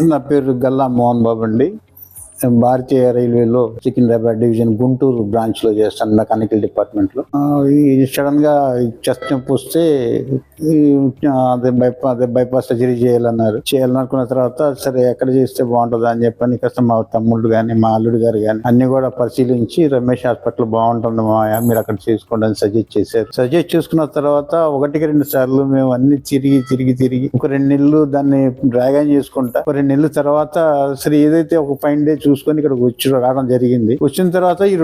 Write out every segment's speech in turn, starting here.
నా పేరు గల్లా మోహన్ బాబు అండి. భారతీయ రైల్వేలో సికింద్రాబాద్ డివిజన్ గుంటూరు బ్రాంచ్ లో చేస్తాను, మెకానికల్ డిపార్ట్మెంట్ లో. సడన్ గా చెస్ట్ నొప్పి వస్తే అదే బైపాస్ సర్జరీ చేయాలనుకున్న తర్వాత సరే ఎక్కడ చేస్తే బాగుంటుంది అని చెప్పని కాస్త మా తమ్ముళ్ళు కానీ మా అల్లుడు గారు కానీ అన్ని కూడా పరిశీలించి రమేష్ హాస్పిటల్ బాగుంటుంది మాయా, మీరు అక్కడ చేసుకోండి అని సజెస్ట్ చేశారు. సజెస్ట్ చేసుకున్న తర్వాత 1-2 సార్లు మేము అన్ని తిరిగి ఒక 2 నెలలు దాన్ని డ్రాగన్ చేసుకుంటా, ఒక 2 నెలల తర్వాత సరే ఏదైతే ఒక 5 days చూసుకొని ఇక్కడ రావడం జరిగింది. వచ్చిన తర్వాత ఈ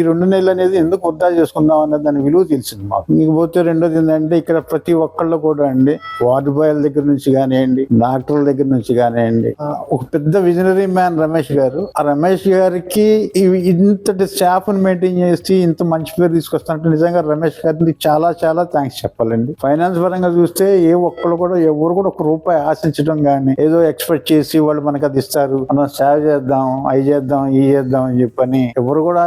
రెండు నెలలు అనేది ఎందుకు వృధా చేసుకుందాం అనే దాని విలువ తెలిసింది మాకు. ఇకపోతే రెండోది ఏంటంటే ఇక్కడ ప్రతి ఒక్కళ్ళు కూడా అండి, వార్డు బాయ్ల దగ్గర నుంచి కానివ్వండి, డాక్టర్ల దగ్గర నుంచి కానివ్వండి, ఒక పెద్ద విజనరీ మ్యాన్ రమేష్ గారు. ఆ రమేష్ గారికి ఇంతటి స్టాఫ్ ని మెయింటైన్ చేసి ఇంత మంచి పేరు తీసుకొస్తానంటే నిజంగా రమేష్ గారికి చాలా చాలా థ్యాంక్స్ చెప్పాలండి. ఫైనాన్స్ పరంగా చూస్తే ఎవరు కూడా ఒక రూపాయి ఆశించడం కానీ, ఏదో ఎక్స్పెక్ట్ చేసి వాళ్ళు మనకు అది ఇస్తారు, మనం సేవ చేద్దాం, అవి చేద్దాం అని చెప్పని ఎవరు కూడా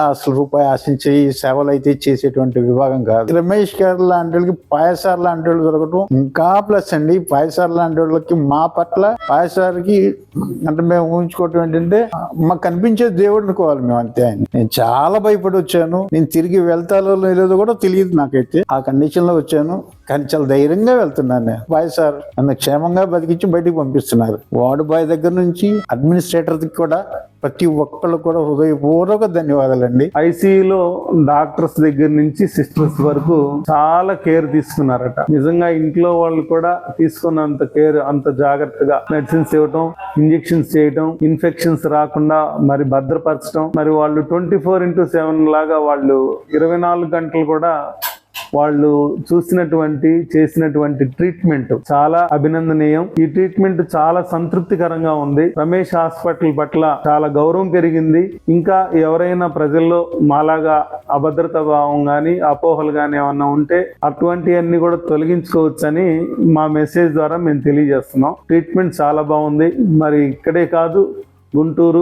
అసలు రూపాయి ఆశించి సేవలు అయితే చేసేటువంటి విభాగం కాదు. రమేష్ గారు లాంటి వాళ్ళకి పాయసార్ లాంటి వాళ్ళు దొరకటం ఇంకా ప్లస్ అండి. పాయసార్ లాంటి వాళ్ళకి మా పట్ల పాయసారికి అంటే మేము ఊహించుకోవటం ఏంటంటే మాకు కనిపించే దేవుడు అనుకోవాలి మేము, అంతే. నేను చాలా భయపడి వచ్చాను, నేను తిరిగి వెళ్తాలో లేదో కూడా తెలియదు నాకైతే. ఆ కండిషన్ లో వచ్చాను, కానీ చాలా ధైర్యంగా వెళ్తున్నాను నేను. పాయసార్ నన్ను క్షేమంగా బతికించి బయటికి పంపిస్తున్నారు. వార్డు బాయ్ దగ్గర నుంచి అడ్మినిస్ట్రేటర్ కూడా ప్రతి ఒక్కళ్ళు కూడా హృదయపూర్వక ధన్యవాదాలండి. ఐసీయూలో డాక్టర్స్ దగ్గర నుంచి సిస్టర్స్ వరకు చాలా కేర్ తీసుకున్నారట. నిజంగా ఇంట్లో వాళ్ళు కూడా తీసుకున్నంత కేర్, అంత జాగ్రత్తగా మెడిసిన్స్ ఇవ్వటం, ఇంజెక్షన్స్ చేయటం, ఇన్ఫెక్షన్స్ రాకుండా మరి భద్రపరచడం, మరి వాళ్ళు 24/7 లాగా వాళ్ళు 24 గంటలు కూడా వాళ్ళు చేసినటువంటి ట్రీట్మెంట్ చాలా అభినందనీయం. ఈ ట్రీట్మెంట్ చాలా సంతృప్తికరంగా ఉంది. రమేష్ హాస్పిటల్ పట్ల చాలా గౌరవం పెరిగింది. ఇంకా ఎవరైనా ప్రజల్లో మాలాగా అభద్రత భావం గాని, అపోహలు గాని ఏమన్నా ఉంటే అటువంటివన్నీ కూడా తొలగించుకోవచ్చని మా మెసేజ్ ద్వారా మేము తెలియజేస్తున్నాం. ట్రీట్మెంట్ చాలా బాగుంది. మరి ఇక్కడే కాదు, గుంటూరు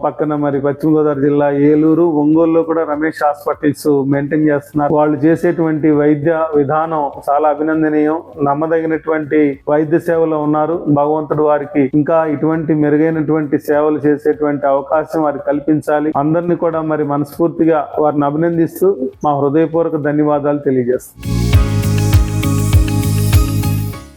పక్కన మరి పశ్చిమ గోదావరి జిల్లా ఏలూరు, ఒంగోలులో కూడా రమేష్ హాస్పిటల్స్ మెయింటైన్ చేస్తున్నారు. వాళ్ళు చేసేటువంటి వైద్య విధానం చాలా అభినందనీయం. నమ్మదగినటువంటి వైద్య సేవలో ఉన్నారు. భగవంతుడు వారికి ఇంకా ఇటువంటి మెరుగైనటువంటి సేవలు చేసేటువంటి అవకాశం వారికి కల్పించాలి. అందరినీ కూడా మరి మనస్ఫూర్తిగా వారిని అభినందిస్తూ మా హృదయపూర్వక ధన్యవాదాలు తెలియజేస్తాం.